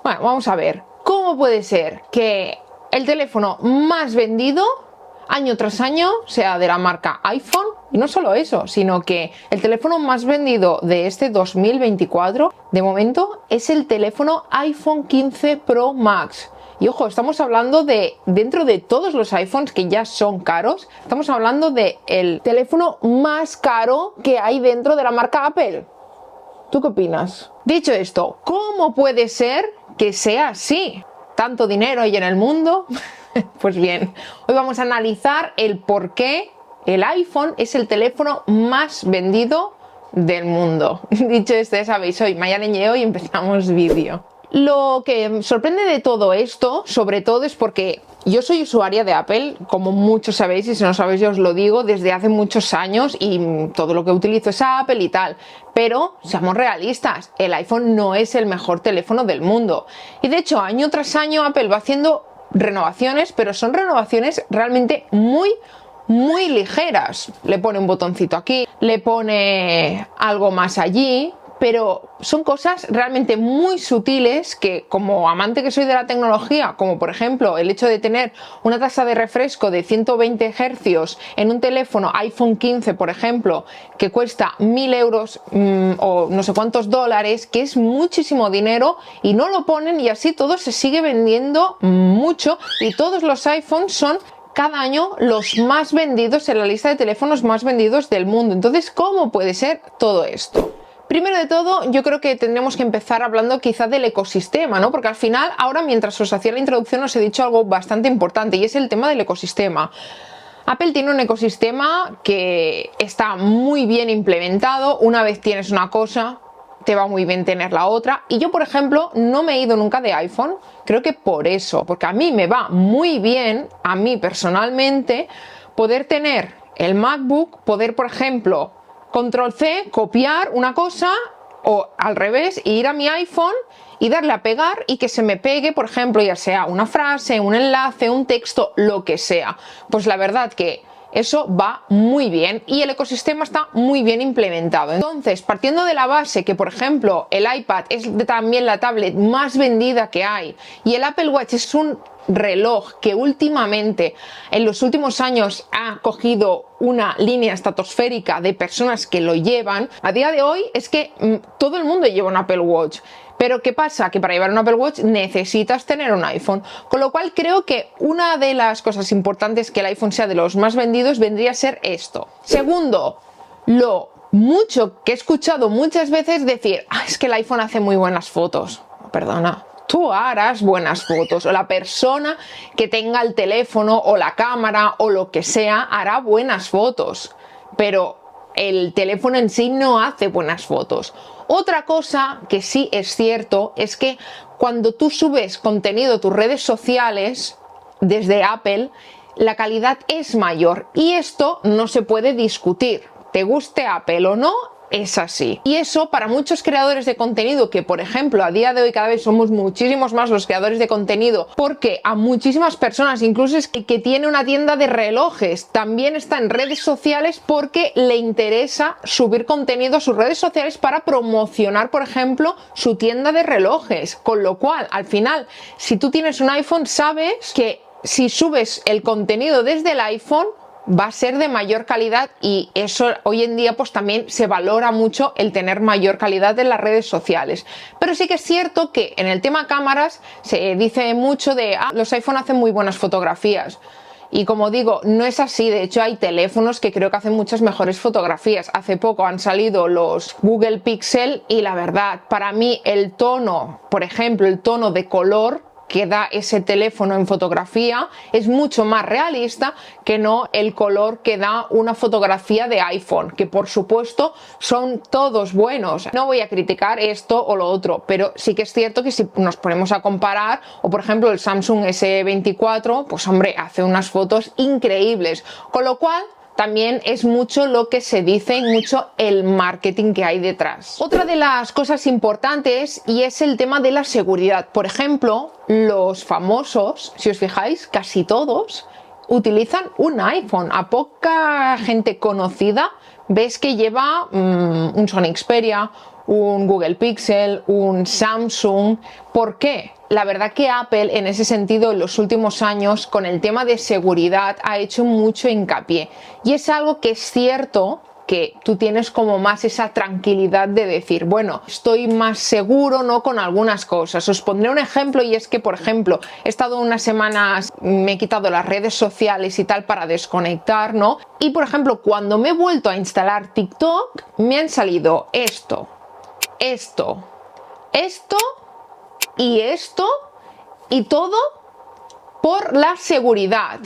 Bueno, vamos a ver. ¿Cómo puede ser que el teléfono más vendido año tras año sea de la marca iPhone? Y no solo eso, sino que el teléfono más vendido de este 2024, de momento, es el teléfono iPhone 15 Pro Max. Y ojo, estamos hablando de, dentro de todos los iPhones que ya son caros, estamos hablando del teléfono más caro que hay dentro de la marca Apple. ¿Tú qué opinas? Dicho esto, ¿cómo puede ser que sea así? ¿Tanto dinero hay en el mundo? Pues bien, hoy vamos a analizar el por qué el iPhone es el teléfono más vendido del mundo. Dicho esto, ya sabéis, soy Maya Leñeo y empezamos vídeo. Lo que sorprende de todo esto, sobre todo, es porque yo soy usuaria de Apple, como muchos sabéis, y si no sabéis yo os lo digo, desde hace muchos años, y todo lo que utilizo es Apple y tal. Pero, seamos realistas, el iPhone no es el mejor teléfono del mundo. Y de hecho, año tras año Apple va haciendo renovaciones, pero son renovaciones realmente muy ligeras. Le pone un botoncito aquí, le pone algo más allí, pero son cosas realmente muy sutiles que, como amante que soy de la tecnología, como por ejemplo el hecho de tener una tasa de refresco de 120 Hz en un teléfono iPhone 15, por ejemplo, que cuesta 1000 euros o no sé cuántos dólares, que es muchísimo dinero, y no lo ponen, y así todo se sigue vendiendo mucho, y todos los iPhones son cada año los más vendidos en la lista de teléfonos más vendidos del mundo. Entonces, ¿cómo puede ser todo esto? Primero de todo, yo creo que tendremos que empezar hablando quizá del ecosistema, ¿no? Porque al final, ahora mientras os hacía la introducción, os he dicho algo bastante importante, y es el tema del ecosistema. Apple tiene un ecosistema que está muy bien implementado. Una vez tienes una cosa, te va muy bien tener la otra. Y yo, por ejemplo, no me he ido nunca de iPhone. Creo que por eso, porque a mí me va muy bien, a mí personalmente, poder tener el MacBook, poder, por ejemplo, Control C, copiar una cosa, o al revés, ir a mi iPhone y darle a pegar y que se me pegue, por ejemplo, ya sea una frase, un enlace, un texto, lo que sea. Pues la verdad que eso va muy bien y el ecosistema está muy bien implementado. Entonces, partiendo de la base que, por ejemplo, el iPad es también la tablet más vendida que hay, y el Apple Watch es un reloj que últimamente, en los últimos años, ha cogido una línea estratosférica de personas que lo llevan, a día de hoy es que todo el mundo lleva un Apple Watch. Pero ¿qué pasa? Que para llevar un Apple Watch necesitas tener un iPhone, con lo cual creo que una de las cosas importantes que el iPhone sea de los más vendidos vendría a ser esto. Segundo, lo mucho que he escuchado muchas veces decir, es que el iPhone hace muy buenas fotos. Perdona, tú harás buenas fotos, o la persona que tenga el teléfono o la cámara o lo que sea hará buenas fotos, pero el teléfono en sí no hace buenas fotos. Otra cosa que sí es cierto es que cuando tú subes contenido a tus redes sociales desde Apple, la calidad es mayor, y esto no se puede discutir. Te guste Apple o no, es así. Y eso, para muchos creadores de contenido, que por ejemplo a día de hoy cada vez somos muchísimos más los creadores de contenido, porque a muchísimas personas, incluso es que tiene una tienda de relojes, también está en redes sociales porque le interesa subir contenido a sus redes sociales para promocionar, por ejemplo, su tienda de relojes. Con lo cual, al final, si tú tienes un iPhone, sabes que si subes el contenido desde el iPhone, va a ser de mayor calidad, y eso hoy en día pues también se valora mucho, el tener mayor calidad en las redes sociales. Pero sí que es cierto que en el tema cámaras se dice mucho de los iPhone hacen muy buenas fotografías, y como digo, no es así. De hecho, hay teléfonos que creo que hacen muchas mejores fotografías. Hace poco han salido los Google Pixel, y la verdad, para mí el tono, por ejemplo, el tono de color que da ese teléfono en fotografía es mucho más realista que no el color que da una fotografía de iPhone, que por supuesto son todos buenos. No voy a criticar esto o lo otro, pero sí que es cierto que si nos ponemos a comparar, o por ejemplo el Samsung S24, pues hombre, hace unas fotos increíbles, con lo cual también es mucho lo que se dice y mucho el marketing que hay detrás. Otra de las cosas importantes, y es el tema de la seguridad. Por ejemplo, los famosos, si os fijáis, casi todos utilizan un iPhone. A poca gente conocida ves que lleva un Sony Xperia, un Google Pixel, un Samsung. ¿Por qué? La verdad que Apple en ese sentido en los últimos años con el tema de seguridad ha hecho mucho hincapié y es algo que es cierto que tú tienes como más esa tranquilidad de decir, bueno, estoy más seguro, ¿no? Con algunas cosas. Os pondré un ejemplo y es que, por ejemplo, he estado unas semanas, me he quitado las redes sociales y tal para desconectar, ¿no? Y, por ejemplo, cuando me he vuelto a instalar TikTok, me han salido esto y todo por la seguridad.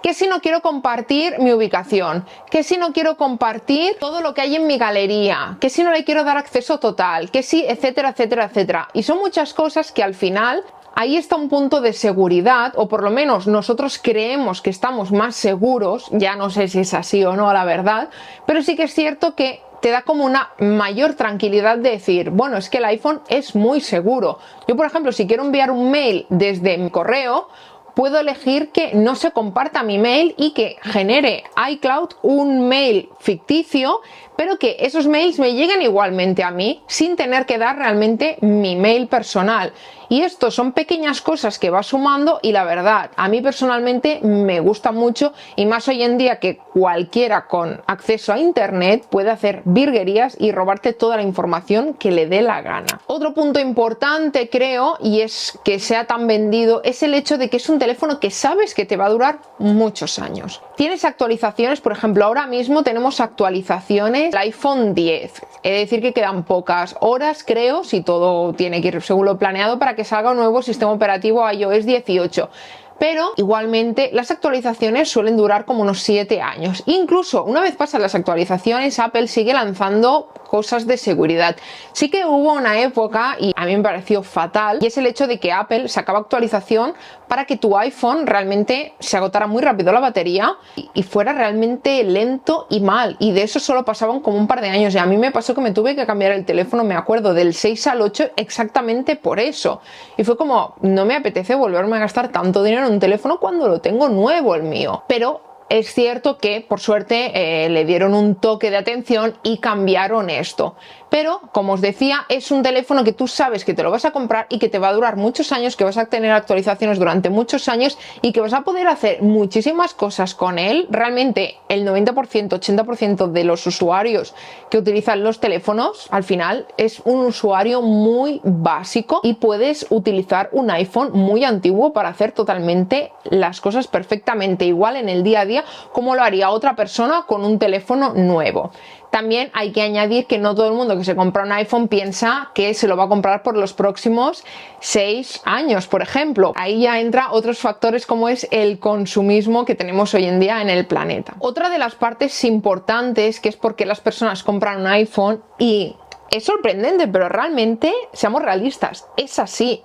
Que si no quiero compartir mi ubicación, que si no quiero compartir todo lo que hay en mi galería, que si no le quiero dar acceso total, que si, etcétera, etcétera, etcétera. Y son muchas cosas que al final ahí está un punto de seguridad, o por lo menos nosotros creemos que estamos más seguros, ya no sé si es así o no, la verdad, pero sí que es cierto que te da como una mayor tranquilidad de decir, bueno, es que el iPhone es muy seguro. Yo, por ejemplo, si quiero enviar un mail desde mi correo, puedo elegir que no se comparta mi mail y que genere iCloud un mail ficticio, pero que esos mails me lleguen igualmente a mí sin tener que dar realmente mi mail personal. Y esto son pequeñas cosas que va sumando y la verdad, a mí personalmente me gusta mucho y más hoy en día que cualquiera con acceso a internet puede hacer virguerías y robarte toda la información que le dé la gana. Otro punto importante creo, y es que sea tan vendido, es el hecho de que es un teléfono que sabes que te va a durar muchos años. Tienes actualizaciones, por ejemplo, ahora mismo tenemos actualizaciones del iPhone 10. He de decir que quedan pocas horas, creo, si todo tiene que ir según lo planeado, para que salga un nuevo sistema operativo iOS 18. Pero igualmente las actualizaciones suelen durar como unos 7 años. Incluso una vez pasan las actualizaciones, Apple sigue lanzando cosas de seguridad. Sí que hubo una época, y a mí me pareció fatal, y es el hecho de que Apple sacaba actualización para que tu iPhone realmente se agotara muy rápido la batería y fuera realmente lento y mal. Y de eso solo pasaban como un par de años. Y a mí me pasó que me tuve que cambiar el teléfono, me acuerdo, del 6 al 8 exactamente por eso. Y fue como, no me apetece volverme a gastar tanto dinero en un teléfono cuando lo tengo nuevo el mío. Pero es cierto que por suerte le dieron un toque de atención y cambiaron esto. Pero, como os decía, es un teléfono que tú sabes que te lo vas a comprar y que te va a durar muchos años, que vas a tener actualizaciones durante muchos años y que vas a poder hacer muchísimas cosas con él. Realmente el 90%, 80% de los usuarios que utilizan los teléfonos, al final es un usuario muy básico y puedes utilizar un iPhone muy antiguo para hacer totalmente las cosas perfectamente igual en el día a día como lo haría otra persona con un teléfono nuevo. También hay que añadir que no todo el mundo que se compra un iPhone piensa que se lo va a comprar por los próximos 6 años, por ejemplo. Ahí ya entra otros factores como es el consumismo que tenemos hoy en día en el planeta. Otra de las partes importantes que es por qué las personas compran un iPhone, y es sorprendente, pero realmente, seamos realistas, es así.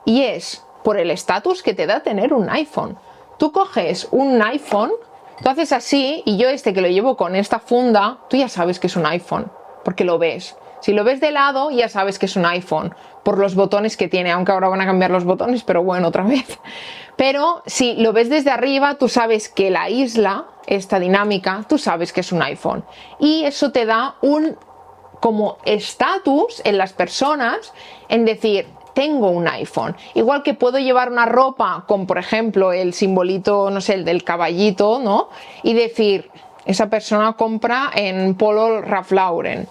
Y es por el estatus que te da tener un iPhone. Tú coges un iPhone, tú haces así y yo que lo llevo con esta funda, tú ya sabes que es un iPhone, porque lo ves. Si lo ves de lado, ya sabes que es un iPhone, por los botones que tiene, aunque ahora van a cambiar los botones, pero bueno, otra vez. Pero si lo ves desde arriba, tú sabes que la isla, esta dinámica, tú sabes que es un iPhone. Y eso te da un como estatus en las personas en decir, tengo un iPhone. Igual que puedo llevar una ropa con, por ejemplo, el simbolito, no sé, el del caballito, ¿no? Y decir, esa persona compra en Polo Ralph Lauren.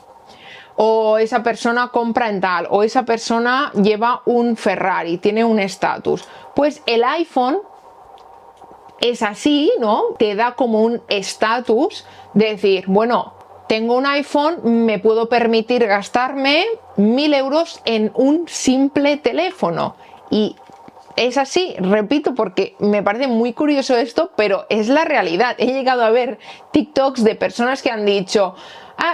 O esa persona compra en tal. O esa persona lleva un Ferrari, tiene un estatus. Pues el iPhone es así, ¿no? Te da como un estatus de decir, bueno, tengo un iPhone, me puedo permitir gastarme 1000 euros en un simple teléfono. Y es así, repito, porque me parece muy curioso esto, pero es la realidad. He llegado a ver TikToks de personas que han dicho,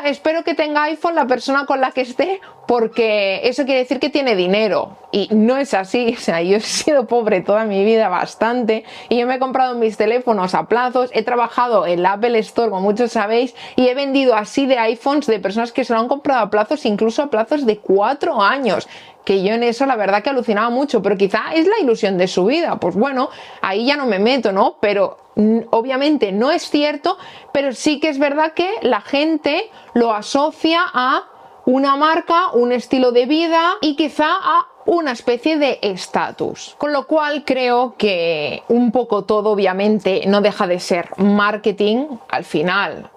espero que tenga iPhone la persona con la que esté, porque eso quiere decir que tiene dinero. Y no es así. O sea, yo he sido pobre toda mi vida bastante y yo me he comprado mis teléfonos a plazos, he trabajado en la Apple Store, como muchos sabéis, y he vendido así de iPhones de personas que se lo han comprado a plazos, incluso a plazos de 4 años. Que yo en eso la verdad que alucinaba mucho, pero quizá es la ilusión de su vida. Pues bueno, ahí ya no me meto, ¿no? Pero obviamente no es cierto, pero sí que es verdad que la gente lo asocia a una marca, un estilo de vida y quizá a una especie de estatus. Con lo cual creo que un poco todo obviamente no deja de ser marketing. Al final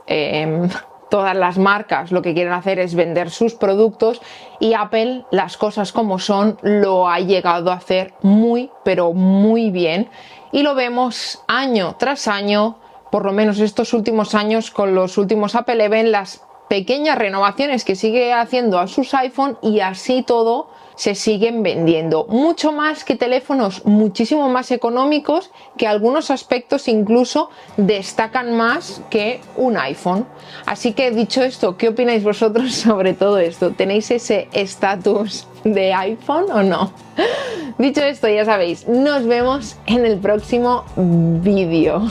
todas las marcas lo que quieren hacer es vender sus productos y Apple, las cosas como son, lo ha llegado a hacer muy pero muy bien y lo vemos año tras año, por lo menos estos últimos años con los últimos Apple Event, las pequeñas renovaciones que sigue haciendo a sus iPhone y así todo se siguen vendiendo mucho más que teléfonos muchísimo más económicos, que algunos aspectos incluso destacan más que un iPhone. Así que dicho esto, ¿qué opináis vosotros sobre todo esto? ¿Tenéis ese estatus de iPhone o no? Dicho esto, ya sabéis, nos vemos en el próximo vídeo.